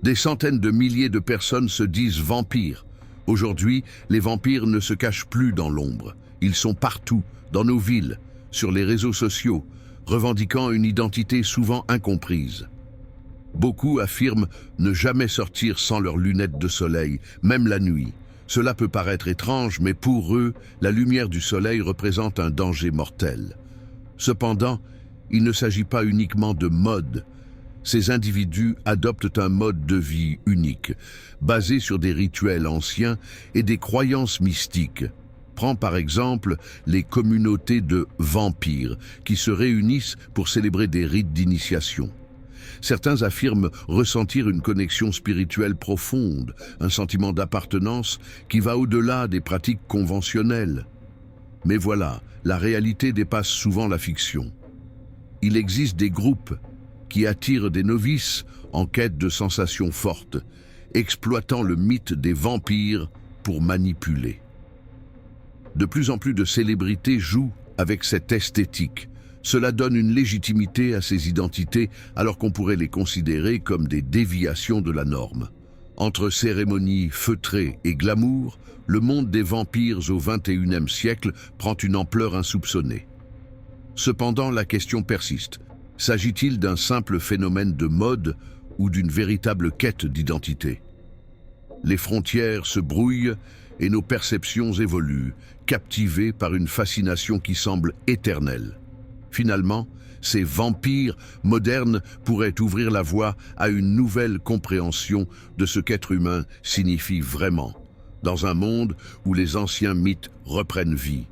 Des centaines de milliers de personnes se disent vampires. Aujourd'hui, les vampires ne se cachent plus dans l'ombre. Ils sont partout, dans nos villes, sur les réseaux sociaux, revendiquant une identité souvent incomprise. Beaucoup affirment ne jamais sortir sans leurs lunettes de soleil, même la nuit. Cela peut paraître étrange, mais pour eux, la lumière du soleil représente un danger mortel. Cependant, il ne s'agit pas uniquement de mode. Ces individus adoptent un mode de vie unique, basé sur des rituels anciens et des croyances mystiques. Prends par exemple les communautés de vampires qui se réunissent pour célébrer des rites d'initiation. Certains affirment ressentir une connexion spirituelle profonde, un sentiment d'appartenance qui va au-delà des pratiques conventionnelles. Mais voilà, la réalité dépasse souvent la fiction. Il existe des groupes qui attirent des novices en quête de sensations fortes, exploitant le mythe des vampires pour manipuler. De plus en plus de célébrités jouent avec cette esthétique. Cela donne une légitimité à ces identités alors qu'on pourrait les considérer comme des déviations de la norme. Entre cérémonies feutrées et glamour, le monde des vampires au XXIe siècle prend une ampleur insoupçonnée. Cependant, la question persiste. S'agit-il d'un simple phénomène de mode ou d'une véritable quête d'identité? Les frontières se brouillent et nos perceptions évoluent, captivées par une fascination qui semble éternelle. Finalement, ces vampires modernes pourraient ouvrir la voie à une nouvelle compréhension de ce qu'être humain signifie vraiment, dans un monde où les anciens mythes reprennent vie.